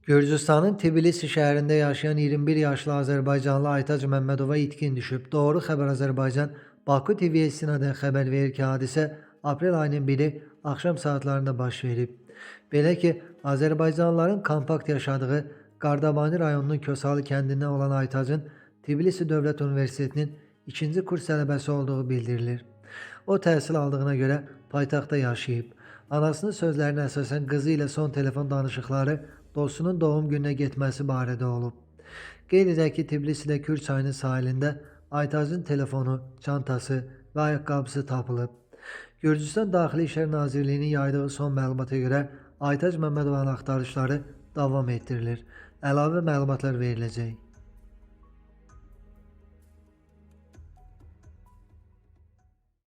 Gürcüstanın Tbilisi şehrinde yaşayan 21 yaşlı Azerbaycanlı Aytac Məmmədova itkin düşüb. Doğru Xəbər Azərbaycan Baku TV-yə istinadən xəbər verir ki, hadisə aprel ayının 1-i axşam saatlarında baş verib. Belə ki, Azərbaycanlıların kompakt yaşadığı Qardabani rayonunun Kösalı kəndindən olan Aytacın Tbilisi Dövlət Universitetinin 2-ci kurs tələbəsi olduğu bildirilir. O təhsil aldığına görə paytaxtda yaşayıb. Anasının sözlərinə əsasən qızı ilə son telefon danışıqları dostunun doğum gününə getməsi barədə olub. Qeyd edək ki, Tbilisidə Kür çayının sahilində Aytacın telefonu, çantası və ayaqqabısı tapılıb. Gürcüstan Daxili İşlər Nazirliyinin yaydığı son məlumata görə Aytac Məmmədovanın axtarışları davam etdirilir. Əlavə məlumatlar veriləcək.